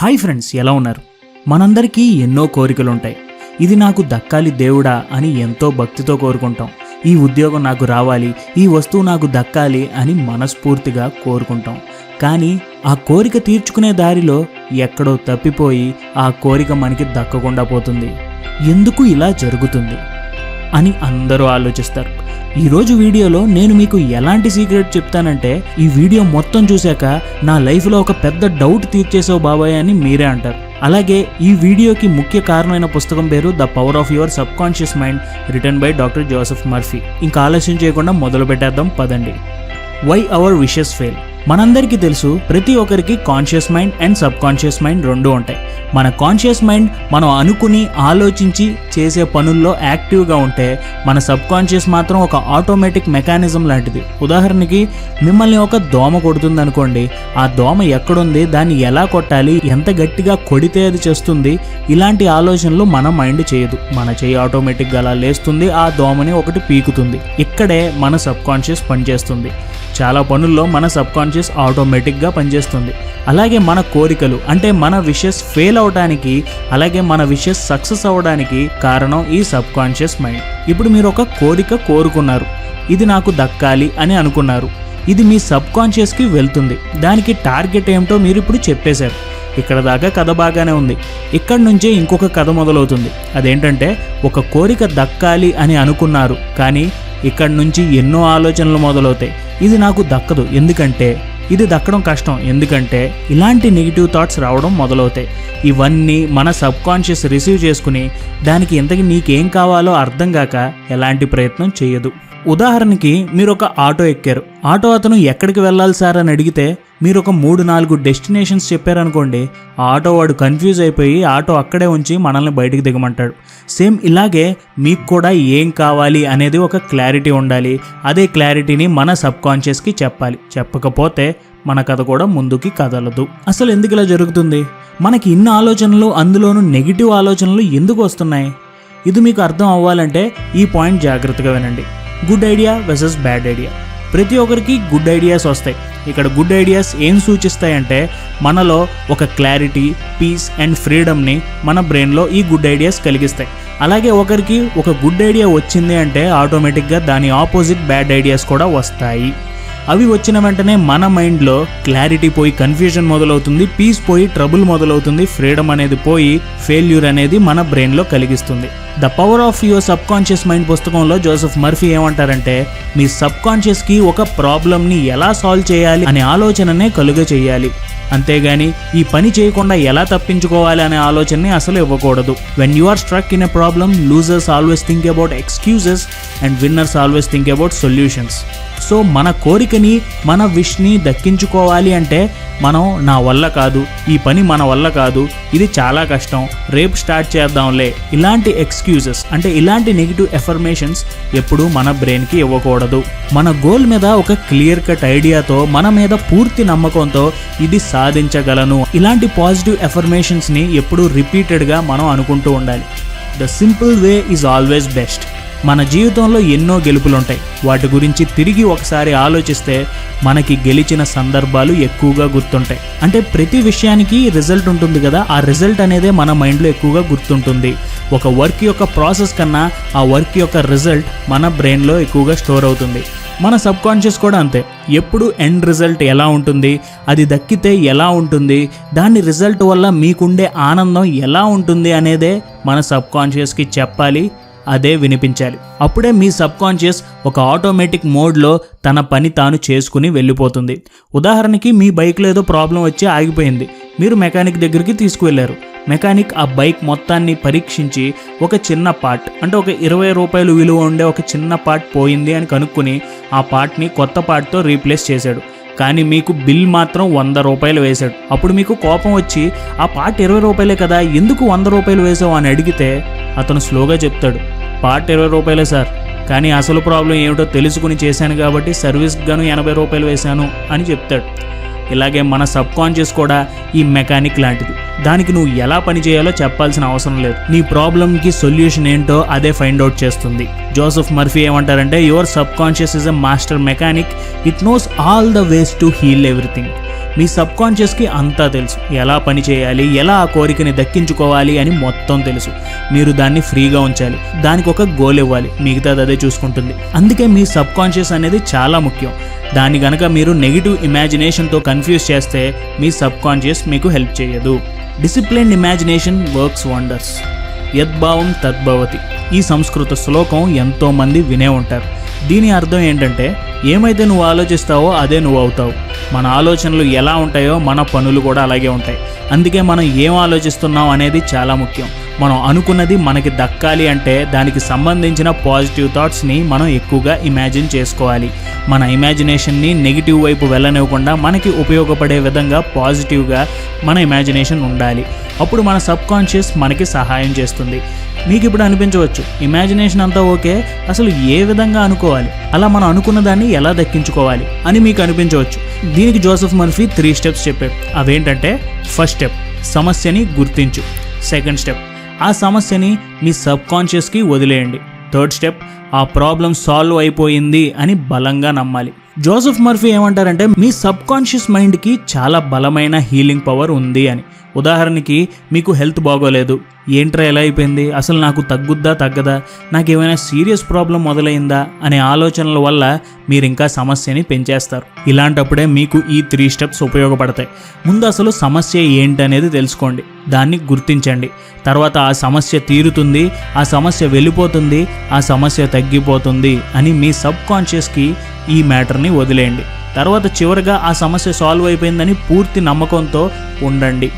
Hi friends, ఎలా ఉన్నారు? మనందరికీ ఎన్నో కోరికలు ఉంటాయి. ఇది నాకు దక్కాలి దేవుడా అని ఎంతో భక్తితో కోరుకుంటాం. ఈ ఉద్యోగం నాకు రావాలి, ఈ వస్తువు నాకు దక్కాలి అని మనస్ఫూర్తిగా కోరుకుంటాం. కానీ ఆ కోరిక తీర్చుకునే దారిలో ఎక్కడో తప్పిపోయి ఆ కోరిక మనకి దక్కకుండా పోతుంది. ఎందుకు ఇలా జరుగుతుంది అని అందరూ ఆలోచిస్తారు. ఈరోజు వీడియోలో నేను మీకు ఎలాంటి సీక్రెట్ చెప్తానంటే, ఈ వీడియో మొత్తం చూశాక నా లైఫ్లో ఒక పెద్ద డౌట్ తీర్చేసావు బాబాయ్ అని మీరే అంటారు. అలాగే ఈ వీడియోకి ముఖ్య కారణమైన పుస్తకం పేరు the power of your subconscious mind, written by doctor Joseph Murphy. ఇంకా ఆలస్యం చేయకుండా మొదలు పెట్టేద్దాం పదండి. Why our wishes fail. మనందరికీ తెలుసు, ప్రతి ఒక్కరికి conscious mind and subconscious mind రెండు ఉంటాయి. మన కాన్షియస్ మైండ్ మనం అనుకుని ఆలోచించి చేసే పనుల్లో యాక్టివ్గా ఉంటే, మన సబ్ కాన్షియస్ మాత్రం ఒక ఆటోమేటిక్ మెకానిజం లాంటిది. ఉదాహరణకి మిమ్మల్ని ఒక దోమ కొడుతుంది అనుకోండి, ఆ దోమ ఎక్కడుంది, దాన్ని ఎలా కొట్టాలి, ఎంత గట్టిగా కొడితే అది చేస్తుంది, ఇలాంటి ఆలోచనలు మన మైండ్ చేయదు. మన చేయి ఆటోమేటిక్గా అలా లేస్తుంది, ఆ దోమని ఒకటి పీకుతుంది. ఇక్కడే మన సబ్ కాన్షియస్ పనిచేస్తుంది. చాలా పనుల్లో మన సబ్ కాన్షియస్ ఆటోమేటిక్గా పనిచేస్తుంది. అలాగే మన కోరికలు అంటే మన విషెస్ ఫెయిల్ అవడానికి, అలాగే మన విషెస్ సక్సెస్ అవ్వడానికి కారణం ఈ సబ్ కాన్షియస్ మైండ్. ఇప్పుడు మీరు ఒక కోరిక కోరుకున్నారు, ఇది నాకు దక్కాలి అని అనుకున్నారు. ఇది మీ సబ్ కాన్షియస్కి వెళ్తుంది. దానికి టార్గెట్ ఏమిటో మీరు ఇప్పుడు చెప్పేశారు. ఇక్కడ దాకా కథ బాగానే ఉంది. ఇక్కడ నుంచే ఇంకొక కథ మొదలవుతుంది. అదేంటంటే, ఒక కోరిక దక్కాలి అని అనుకున్నారు, కానీ ఇక్కడ నుంచి ఎన్నో ఆలోచనలు మొదలవుతాయి. ఇది నాకు దక్కదు ఎందుకంటే, ఇది దక్కడం కష్టం ఎందుకంటే, ఇలాంటి నెగిటివ్ థాట్స్ రావడం మొదలవుతాయి. ఇవన్నీ మన సబ్ కాన్షియస్ రిసీవ్ చేసుకుని దానికి ఇంతకీ నీకేం కావాలో అర్థం కాక ఎలాంటి ప్రయత్నం చేయదు. ఉదాహరణకి మీరు ఒక ఆటో ఎక్కారు. ఆటో అతను ఎక్కడికి వెళ్ళాలి సార్ అని అడిగితే మీరు ఒక 3-4 డెస్టినేషన్స్ చెప్పారనుకోండి, ఆ ఆటో వాడు కన్ఫ్యూజ్ అయిపోయి ఆటో అక్కడే ఉంచి మనల్ని బయటికి దిగమంటాడు. సేమ్ ఇలాగే మీకు కూడా ఏం కావాలి అనేది ఒక క్లారిటీ ఉండాలి. అదే క్లారిటీని మన సబ్ కాన్షియస్కి చెప్పాలి. చెప్పకపోతే మన కథ కూడా ముందుకి కదలదు. అసలు ఎందుకు ఇలా జరుగుతుంది? మనకి ఇన్ని ఆలోచనలు, అందులోనూ నెగిటివ్ ఆలోచనలు ఎందుకు వస్తున్నాయి? ఇది మీకు అర్థం అవ్వాలంటే ఈ పాయింట్ జాగ్రత్తగా వినండి. Good idea versus bad idea. ప్రతి ఒక్కరికి గుడ్ ఐడియాస్ వస్తాయి. ఇక్కడ గుడ్ ఐడియాస్ ఏం సూచిస్తాయంటే, మనలో ఒక క్లారిటీ, పీస్ అండ్ ఫ్రీడమ్ని మన బ్రెయిన్లో ఈ గుడ్ ఐడియాస్ కలిగిస్తాయి. అలాగే ఒకరికి ఒక గుడ్ ఐడియా వచ్చింది అంటే ఆటోమేటిక్గా దాని ఆపోజిట్ బ్యాడ్ ఐడియాస్ కూడా వస్తాయి. అవి వచ్చిన వెంటనే మన మైండ్లో క్లారిటీ పోయి కన్ఫ్యూజన్ మొదలవుతుంది, పీస్ పోయి ట్రబుల్ మొదలవుతుంది, ఫ్రీడమ్ అనేది పోయి ఫెయిల్యూర్ అనేది మన బ్రెయిన్లో కలిగిస్తుంది. The power of your subconscious mind పుస్తకంలో జోసెఫ్ మర్ఫీ ఏమంటారంటే, మీ సబ్ కాన్షియస్కి ఒక ప్రాబ్లమ్ని ఎలా సాల్వ్ చేయాలి అనే ఆలోచననే కలుగ చేయాలి. అంతేగాని ఈ పని చేయకుండా ఎలా తప్పించుకోవాలి అనే ఆలోచనని అసలు ఇవ్వకూడదు. When you are struck in a problem, losers always think about excuses and winners always think about solutions. So మన కోరికని, మన విష్ని దక్కించుకోవాలి అంటే మనం నా వల్ల కాదు, ఈ పని మన వల్ల కాదు, ఇది చాలా కష్టం, రేపు స్టార్ట్ చేద్దాంలే, ఇలాంటి ఎక్స్క్యూజెస్ అంటే ఇలాంటి నెగిటివ్ ఎఫర్మేషన్స్ ఎప్పుడూ మన బ్రెయిన్కి ఇవ్వకూడదు. మన గోల్ మీద ఒక క్లియర్ కట్ ఐడియాతో, మన మీద పూర్తి నమ్మకంతో ఇది సాధించగలను, ఇలాంటి పాజిటివ్ ఎఫర్మేషన్స్ని ఎప్పుడూ రిపీటెడ్గా మనం అనుకుంటూ ఉండాలి. The simple way is always best. మన జీవితంలో ఎన్నో గెలుపులుంటాయి. వాటి గురించి తిరిగి ఒకసారి ఆలోచిస్తే మనకి గెలిచిన సందర్భాలు ఎక్కువగా గుర్తుంటాయి. అంటే ప్రతి విషయానికి రిజల్ట్ ఉంటుంది కదా, ఆ రిజల్ట్ అనేదే మన మైండ్లో ఎక్కువగా గుర్తుంటుంది. ఒక వర్క్ యొక్క ప్రాసెస్ కన్నా ఆ వర్క్ యొక్క రిజల్ట్ మన బ్రెయిన్లో ఎక్కువగా స్టోర్ అవుతుంది. మన సబ్ కాన్షియస్ కూడా అంతే. ఎప్పుడు ఎండ్ రిజల్ట్ ఎలా ఉంటుంది, అది దక్కితే ఎలా ఉంటుంది, దాని రిజల్ట్ వల్ల మీకుండే ఆనందం ఎలా ఉంటుంది అనేదే మన సబ్ కాన్షియస్కి చెప్పాలి, అదే వినిపించాలి. అప్పుడే మీ సబ్ కాన్షియస్ ఒక ఆటోమేటిక్ మోడ్లో తన పని తాను చేసుకుని వెళ్ళిపోతుంది. ఉదాహరణకి మీ బైక్లో ఏదో ప్రాబ్లం వచ్చి ఆగిపోయింది. మీరు మెకానిక్ దగ్గరికి తీసుకువెళ్ళారు. మెకానిక్ ఆ బైక్ మొత్తాన్ని పరీక్షించి ఒక చిన్న పార్ట్ అంటే ఒక 20 రూపాయలు విలువ ఉండే ఒక చిన్న పార్ట్ పోయింది అని కనుక్కొని ఆ పార్ట్ని కొత్త పార్ట్తో రీప్లేస్ చేశాడు. కానీ మీకు బిల్ మాత్రం 100 రూపాయలు వేశాడు. అప్పుడు మీకు కోపం వచ్చి, ఆ పార్ట్ 20 రూపాయలే కదా, ఎందుకు 100 రూపాయలు వేసావు అని అడిగితే అతను స్లోగా చెప్తాడు, పార్ట్ 20 రూపాయలే సార్, కానీ అసలు ప్రాబ్లం ఏమిటో తెలుసుకుని చేశాను కాబట్టి సర్వీస్కి గాను 80 రూపాయలు వేశాను అని చెప్తాడు. ఇలాగే మన సబ్ కాన్షియస్ కూడా ఈ మెకానిక్ లాంటిది. దానికి నువ్వు ఎలా పని చేయాలో చెప్పాల్సిన అవసరం లేదు. నీ ప్రాబ్లంకి సొల్యూషన్ ఏంటో అదే ఫైండ్ అవుట్ చేస్తుంది. జోసెఫ్ మర్ఫీ ఏమంటారంటే, your subconscious is a master mechanic, it knows all the ways to heal everything. మీ సబ్ కాన్షియస్కి అంతా తెలుసు, ఎలా పని చేయాలి, ఎలా ఆ కోరికని దక్కించుకోవాలి అని మొత్తం తెలుసు. మీరు దాన్ని ఫ్రీగా ఉంచాలి, దానికి ఒక గోల్ ఇవ్వాలి, మిగతాది అదే చూసుకుంటుంది. అందుకే మీ సబ్ కాన్షియస్ అనేది చాలా ముఖ్యం. దాన్ని గనక మీరు నెగిటివ్ ఇమాజినేషన్తో కన్ఫ్యూజ్ చేస్తే మీ సబ్ కాన్షియస్ మీకు హెల్ప్ చేయదు. Disciplined imagination works wonders. యద్భావం తద్భవతి. ఈ సంస్కృత శ్లోకం ఎంతోమంది వినే ఉంటారు. దీని అర్థం ఏంటంటే, ఏమైతే నువ్వు ఆలోచిస్తావో అదే నువ్వు అవుతావు. మన ఆలోచనలు ఎలా ఉంటాయో మన పనులు కూడా అలాగే ఉంటాయి. అందుకే మనం ఏం ఆలోచిస్తున్నాం అనేది చాలా ముఖ్యం. మనం అనుకున్నది మనకి దక్కాలి అంటే దానికి సంబంధించిన పాజిటివ్ థాట్స్ని మనం ఎక్కువగా ఇమాజిన్ చేసుకోవాలి. మన ఇమాజినేషన్ని నెగిటివ్ వైపు వెళ్ళనివ్వకుండా మనకి ఉపయోగపడే విధంగా పాజిటివ్గా మన ఇమాజినేషన్ ఉండాలి. అప్పుడు మన సబ్ కాన్షియస్ మనకి సహాయం చేస్తుంది. మీకు ఇప్పుడు అనిపించవచ్చు, ఇమాజినేషన్ అంతా ఓకే, అసలు ఏ విధంగా అనుకోవాలి, అలా మనం అనుకున్న దాన్ని ఎలా దక్కించుకోవాలి అని మీకు అనిపించవచ్చు. దీనికి జోసెఫ్ మర్ఫీ 3 స్టెప్స్ చెప్పాడు. అవేంటంటే, ఫస్ట్ స్టెప్ సమస్యని గుర్తించు. సెకండ్ స్టెప్ ఆ సమస్యని మీ సబ్ కాన్షియస్కి వదిలేయండి. థర్డ్ స్టెప్ ఆ ప్రాబ్లం సాల్వ్ అయిపోయింది అని బలంగా నమ్మాలి. జోసెఫ్ మర్ఫీ ఏమంటారంటే, మీ సబ్ కాన్షియస్ మైండ్కి చాలా బలమైన హీలింగ్ పవర్ ఉంది అని. ఉదాహరణకి, మీకు హెల్త్ బాగోలేదు, ఏంట్రా ఎలా అయిపోయింది, అసలు నాకు తగ్గుద్దా తగ్గదా, నాకేమైనా సీరియస్ ప్రాబ్లం మొదలైందా అనే ఆలోచనల వల్ల మీరు ఇంకా సమస్యని పెంచేస్తారు. ఇలాంటప్పుడే మీకు ఈ 3 స్టెప్స్ ఉపయోగపడతాయి. ముందు అసలు సమస్య ఏంటనేది తెలుసుకోండి, దాన్ని గుర్తించండి. తర్వాత ఆ సమస్య తీరుతుంది, ఆ సమస్య వెళ్ళిపోతుంది, ఆ సమస్య తగ్గిపోతుంది అని మీ సబ్ కాన్షియస్కి ఈ మ్యాటర్ని వదిలేయండి. తర్వాత చివరిగా ఆ సమస్య సాల్వ్ అయిపోయిందని పూర్తి నమ్మకంతో ఉండండి.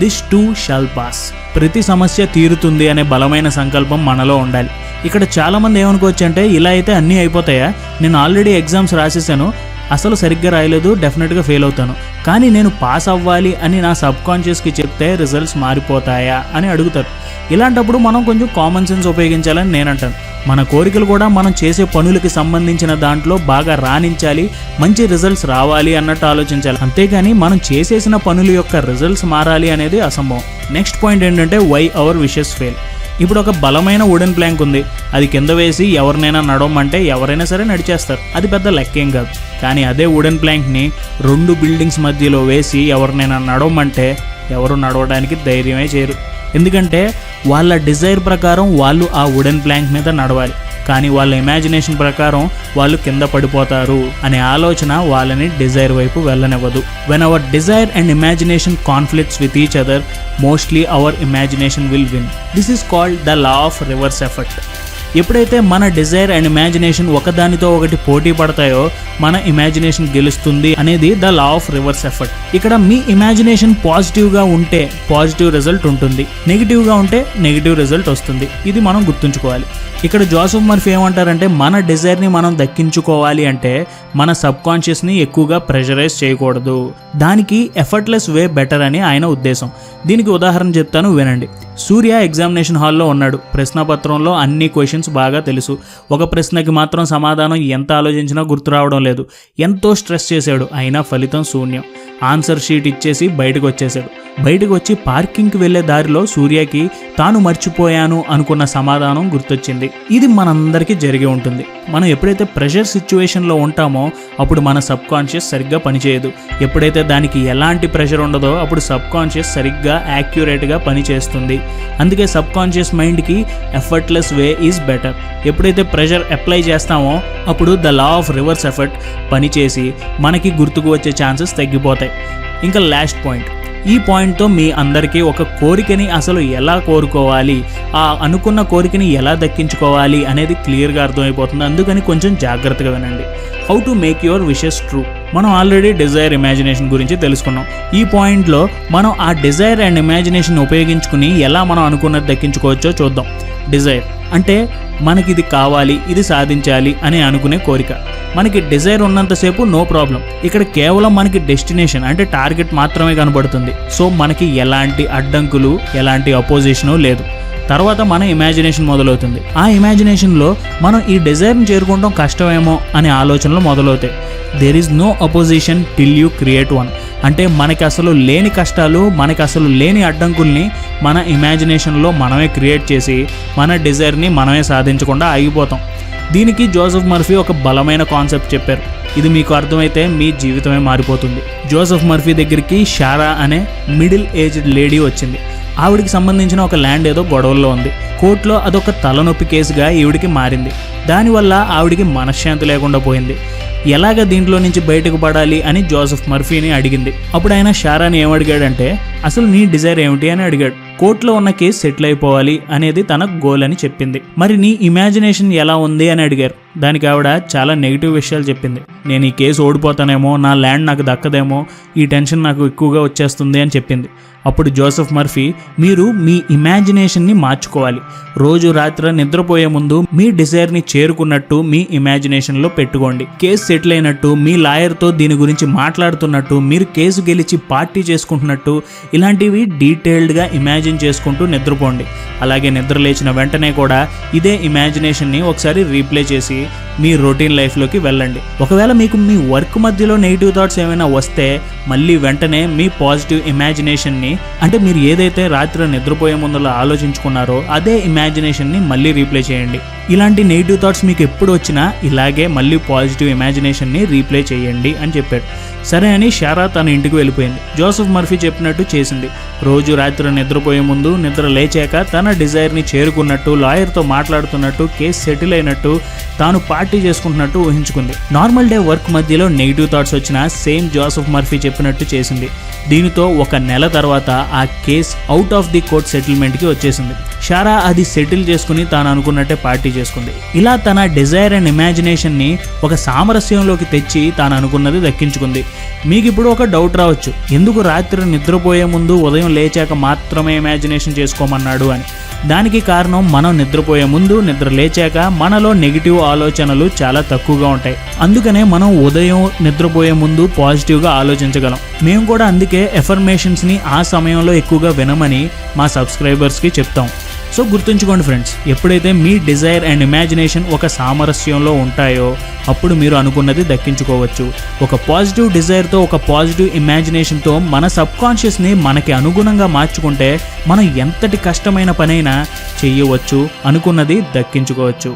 This two shawl pass. ప్రతి సమస్య తీరుతుంది అనే బలమైన సంకల్పం మనలో ఉండాలి. ఇక్కడ చాలామంది ఏమనుకోవచ్చు అంటే, ఇలా అయితే అన్నీ అయిపోతాయా, నేను ఆల్రెడీ ఎగ్జామ్స్ రాసేసాను, అసలు సరిగ్గా రాయలేదు, డెఫినెట్గా ఫెయిల్ అవుతాను, కానీ నేను పాస్ అవ్వాలి అని నా సబ్ కాన్షియస్కి చెప్తే రిజల్ట్స్ మారిపోతాయా అని అడుగుతారు. ఇలాంటప్పుడు మనం కొంచెం కామన్ సెన్స్ ఉపయోగించాలని నేను అంటాను. మన కోరికలు కూడా మనం చేసే పనులకి సంబంధించిన దాంట్లో బాగా రాణించాలి, మంచి రిజల్ట్స్ రావాలి అన్నట్టు ఆలోచించాలి. అంతేగాని మనం చేసేసిన పనుల యొక్క రిజల్ట్స్ మారాలి అనేది అసంభవం. నెక్స్ట్ పాయింట్ ఏంటంటే, వై అవర్ విషెస్ ఫెయిల్. ఇప్పుడు ఒక బలమైన వుడెన్ ప్లాంక్ ఉంది, అది కింద వేసి ఎవరినైనా నడవమంటే ఎవరైనా సరే నడిచేస్తారు, అది పెద్ద లెక్కేం కాదు. కానీ అదే వుడెన్ ప్లాంక్ని 2 బిల్డింగ్స్ మధ్యలో వేసి ఎవరినైనా నడవమంటే ఎవరు నడవడానికి ధైర్యమే చేయరు. ఎందుకంటే వాళ్ళ డిజైర్ ప్రకారం వాళ్ళు ఆ వుడెన్ ప్లాంక్ మీద నడవాలి, కానీ వాళ్ళ ఇమాజినేషన్ ప్రకారం వాళ్ళు కింద పడిపోతారు అనే ఆలోచన వాళ్ళని డిజైర్ వైపు వెళ్ళనివ్వదు. When our desire and imagination conflicts with each other, mostly our imagination will win. This is called the law of reverse effect. ఎప్పుడైతే మన డిజైర్ అండ్ ఇమాజినేషన్ ఒకదానితో ఒకటి పోటీ పడతాయో మన ఇమాజినేషన్ గెలుస్తుంది అనేది the law of reverse effect. ఇక్కడ మీ ఇమాజినేషన్ పాజిటివ్గా ఉంటే పాజిటివ్ రిజల్ట్ ఉంటుంది, నెగిటివ్గా ఉంటే నెగిటివ్ రిజల్ట్ వస్తుంది. ఇది మనం గుర్తుంచుకోవాలి. ఇక్కడ జోసెఫ్ మర్ఫీ ఏమంటారంటే, మన డిజైర్ని మనం దక్కించుకోవాలి అంటే మన సబ్ కాన్షియస్ని ఎక్కువగా ప్రెషరైజ్ చేయకూడదు, దానికి ఎఫర్ట్లెస్ వే బెటర్ అని ఆయన ఉద్దేశం. దీనికి ఉదాహరణ చెప్తాను, వినండి. సూర్య ఎగ్జామినేషన్ హాల్లో ఉన్నాడు. ప్రశ్నపత్రంలో అన్ని క్వశ్చన్స్ బాగా తెలుసు, ఒక ప్రశ్నకి మాత్రం సమాధానం ఎంత ఆలోచించినా గుర్తు రావడం లేదు. ఎంతో స్ట్రెస్ చేశాడు, అయినా ఫలితం శూన్యం. ఆన్సర్ షీట్ ఇచ్చేసి బయటకు వచ్చేశాడు. బయటకు వచ్చి పార్కింగ్కి వెళ్లే దారిలో సూర్యకి తాను మర్చిపోయాను అనుకున్న సమాధానం గుర్తొచ్చింది. ఇది మనందరికీ జరిగి ఉంటుంది. మనం ఎప్పుడైతే ప్రెషర్ సిచ్యువేషన్లో ఉంటామో అప్పుడు మన సబ్ కాన్షియస్ సరిగ్గా పనిచేయదు. ఎప్పుడైతే దానికి ఎలాంటి ప్రెషర్ ఉండదో అప్పుడు సబ్ కాన్షియస్ సరిగ్గా యాక్యురేట్గా పనిచేస్తుంది. అందుకే సబ్ కాన్షియస్ మైండ్కి ఎఫర్ట్లెస్ వే ఈజ్ బెటర్. ఎప్పుడైతే ప్రెషర్ అప్లై చేస్తామో అప్పుడు the law of reverse effect పనిచేసి మనకి గుర్తుకు వచ్చే ఛాన్సెస్ తగ్గిపోతాయి. ఇంకా లాస్ట్ పాయింట్. ఈ పాయింట్తో మీ అందరికీ ఒక కోరికని అసలు ఎలా కోరుకోవాలి, ఆ అనుకున్న కోరికని ఎలా దక్కించుకోవాలి అనేది క్లియర్గా అర్థమైపోతుంది. అందుకని కొంచెం జాగ్రత్తగా వినండి. How to make your wishes true. మనం ఆల్రెడీ డిజైర్ ఇమాజినేషన్ గురించి తెలుసుకున్నాం. ఈ పాయింట్లో మనం ఆ డిజైర్ అండ్ ఇమాజినేషన్ ఉపయోగించుకుని ఎలా మనం అనుకున్నది దక్కించుకోవచ్చో చూద్దాం. డిజైర్ అంటే మనకి ఇది కావాలి, ఇది సాధించాలి అని అనుకునే కోరిక. మనకి డిజైర్ ఉన్నంతసేపు నో ప్రాబ్లం. ఇక్కడ కేవలం మనకి డెస్టినేషన్ అంటే టార్గెట్ మాత్రమే కనబడుతుంది. సో మనకి ఎలాంటి అడ్డంకులు, ఎలాంటి అపోజిషను లేదు. తర్వాత మన ఇమాజినేషన్ మొదలవుతుంది. ఆ ఇమాజినేషన్లో మనం ఈ డిజైర్ని చేరుకోవడం కష్టమేమో అనే ఆలోచనలు మొదలవుతాయి. There is no opposition till you create one. అంటే మనకి అసలు లేని కష్టాలు, మనకి అసలు లేని అడ్డంకుల్ని మన ఇమాజినేషన్లో మనమే క్రియేట్ చేసి మన డిజైర్ని మనమే సాధించకుండా ఆగిపోతాం. దీనికి జోసెఫ్ మర్ఫీ ఒక బలమైన కాన్సెప్ట్ చెప్పారు. ఇది మీకు అర్థమైతే మీ జీవితమే మారిపోతుంది. జోసెఫ్ మర్ఫీ దగ్గరికి షారా అనే మిడిల్ ఏజ్డ్ లేడీ వచ్చింది. ఆవిడికి సంబంధించిన ఒక ల్యాండ్ ఏదో గొడవల్లో ఉంది. కోర్టులో అదొక తలనొప్పి కేసుగా ఈవిడికి మారింది. దానివల్ల ఆవిడికి మనశ్శాంతి లేకుండా పోయింది. ఎలాగ దీంట్లో నుంచి బయటకు పడాలి అని జోసెఫ్ మర్ఫీని అడిగింది. అప్పుడు ఆయన షారాని ఏమడిగాడంటే, అసలు నీ డిజైర్ ఏమిటి అని అడిగాడు. కోర్టులో ఉన్న కేసు సెటిల్ అయిపోవాలి అనేది తన గోల్ అని చెప్పింది. మరి నీ ఇమాజినేషన్ ఎలా ఉంది అని అడిగారు. దానికి ఆవిడ చాలా నెగిటివ్ విషయాలు చెప్పింది. నేను ఈ కేసు ఓడిపోతానేమో, నా ల్యాండ్ నాకు దక్కదేమో, ఈ టెన్షన్ నాకు ఎక్కువగా వచ్చేస్తుంది అని చెప్పింది. అప్పుడు జోసెఫ్ మర్ఫీ, మీరు మీ ఇమాజినేషన్ని మార్చుకోవాలి. రోజు రాత్రి నిద్రపోయే ముందు మీ డిజైర్ని చేరుకున్నట్టు మీ ఇమాజినేషన్లో పెట్టుకోండి. కేసు సెటిల్ అయినట్టు, మీ లాయర్తో దీని గురించి మాట్లాడుతున్నట్టు, మీరు కేసు గెలిచి పార్టీ చేసుకుంటున్నట్టు, ఇలాంటివి డీటెయిల్డ్గా ఇమాజిన్ చేసుకుంటూ నిద్రపోండి. అలాగే నిద్ర లేచిన వెంటనే కూడా ఇదే ఇమాజినేషన్ని ఒకసారి రీప్లే చేసి మీ రొటీన్ లైఫ్లోకి వెళ్ళండి. ఒకవేళ మీకు మీ వర్క్ మధ్యలో నెగిటివ్ థాట్స్ ఏమైనా వస్తే మళ్ళీ వెంటనే మీ పాజిటివ్ ఇమాజినేషన్ని, అంటే మీరు ఏదైతే రాత్రి నిద్రపోయే ముందులో ఆలోచించుకున్నారో అదే ఇమాజినేషన్ని మళ్ళీ రీప్లే చేయండి. ఇలాంటి నెగిటివ్ థాట్స్ మీకు ఎప్పుడు వచ్చినా ఇలాగే మళ్ళీ పాజిటివ్ ఇమాజినేషన్ని రీప్లే చేయండి అని చెప్పాడు. సరే అని షారా తన ఇంటికి వెళ్ళిపోయింది. జోసెఫ్ మర్ఫీ చెప్పినట్టు చేసింది. రోజు రాత్రి నిద్రపోయే ముందు నిద్ర లేచాక తన డిజైర్ని చేరుకున్నట్టు, లాయర్తో మాట్లాడుతున్నట్టు, కేసు సెటిల్ అయినట్టు, తాను పార్టీ చేసుకుంటున్నట్టు ఊహించుకుంది. నార్మల్ డే వర్క్ మధ్యలో నెగిటివ్ థాట్స్ వచ్చినా సేమ్ జోసెఫ్ మర్ఫీ చెప్పినట్టు చేసింది. దీనితో ఒక నెల తర్వాత ఆ case out of the court సెటిల్మెంట్కి వచ్చేసింది. షారా అది సెటిల్ చేసుకుని తాను అనుకున్నట్టే పార్టీ చేసుకుంది. ఇలా తన డిజైర్ అండ్ ఇమాజినేషన్ని ఒక సామరస్యంలోకి తెచ్చి తాను అనుకున్నది దక్కించుకుంది. మీకు ఇప్పుడు ఒక డౌట్ రావచ్చు, ఎందుకు రాత్రి నిద్రపోయే ముందు ఉదయం లేచాక మాత్రమే ఇమాజినేషన్ చేసుకోమన్నాడు అని. దానికి కారణం, మనం నిద్రపోయే ముందు, నిద్ర లేచాక మనలో నెగిటివ్ ఆలోచనలు చాలా తక్కువగా ఉంటాయి. అందుకనే మనం ఉదయం నిద్రపోయే ముందు పాజిటివ్గా ఆలోచించగలం. మేము కూడా అందుకే ఎఫర్మేషన్స్ని ఆ సమయంలో ఎక్కువగా వినమని మా సబ్స్క్రైబర్స్కి చెప్తాం. సో గుర్తుంచుకోండి ఫ్రెండ్స్, ఎప్పుడైతే మీ డిజైర్ అండ్ ఇమాజినేషన్ ఒక సామరస్యంలో ఉంటాయో అప్పుడు మీరు అనుకున్నది దక్కించుకోవచ్చు. ఒక పాజిటివ్ డిజైర్తో, ఒక పాజిటివ్ ఇమాజినేషన్తో మన సబ్కాన్షియస్ని మనకి అనుగుణంగా మార్చుకుంటే మనం ఎంతటి కష్టమైన పనైనా చేయవచ్చు, అనుకున్నది దక్కించుకోవచ్చు.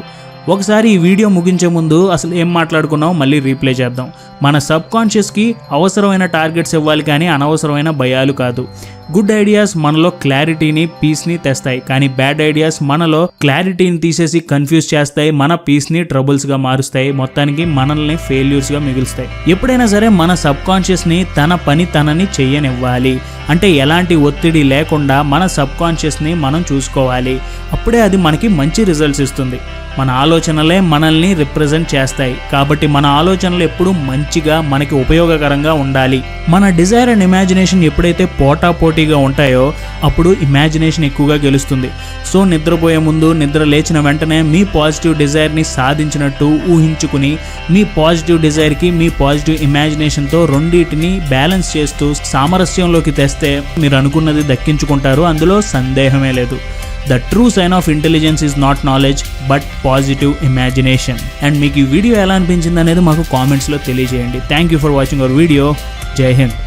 ఒకసారి ఈ వీడియో ముగించే ముందు అసలు ఏం మాట్లాడుకున్నాం మళ్ళీ రీప్లే చేద్దాం. మన సబ్కాన్షియస్కి అవసరమైన టార్గెట్స్ ఇవ్వాలి, కానీ అనవసరమైన భయాలు కాదు. గుడ్ ఐడియాస్ మనలో క్లారిటీని, పీస్ని తెస్తాయి, కానీ బ్యాడ్ ఐడియాస్ మనలో క్లారిటీని తీసేసి కన్ఫ్యూజ్ చేస్తాయి, మన పీస్ని ట్రబుల్స్గా మారుస్తాయి, మొత్తానికి మనల్ని ఫెయిల్యూర్స్గా మిగులుస్తాయి. ఎప్పుడైనా సరే మన సబ్కాన్షియస్ని తన పని తనని చెయ్యనివ్వాలి. అంటే ఎలాంటి ఒత్తిడి లేకుండా మన సబ్కాన్షియస్ని మనం చూసుకోవాలి. అప్పుడే అది మనకి మంచి రిజల్ట్స్ ఇస్తుంది. మన ఆలోచనలే మనల్ని రిప్రజెంట్ చేస్తాయి, కాబట్టి మన ఆలోచనలు ఎప్పుడు మంచిగా, మనకి ఉపయోగకరంగా ఉండాలి. మన డిజైర్ అండ్ ఇమాజినేషన్ ఎప్పుడైతే పోటాపోటీగా ఉంటాయో అప్పుడు ఇమాజినేషన్ ఎక్కువగా గెలుస్తుంది. సో నిద్రపోయే ముందు, నిద్ర లేచిన వెంటనే మీ పాజిటివ్ డిజైర్ని సాధించినట్టు ఊహించుకుని మీ పాజిటివ్ డిజైర్కి, మీ పాజిటివ్ ఇమాజినేషన్తో రెండింటిని బ్యాలెన్స్ చేస్తూ సామరస్యంలోకి తెస్తే మీరు అనుకున్నది దక్కించుకుంటారు, అందులో సందేహమే లేదు. The true sign of intelligence is not knowledge but positive imagination. And మీకు ఈ వీడియో ఎలా అనిపించింది అనేది మాకు కామెంట్స్లో తెలియజేయండి. Thank you for watching our video. జై హింద్.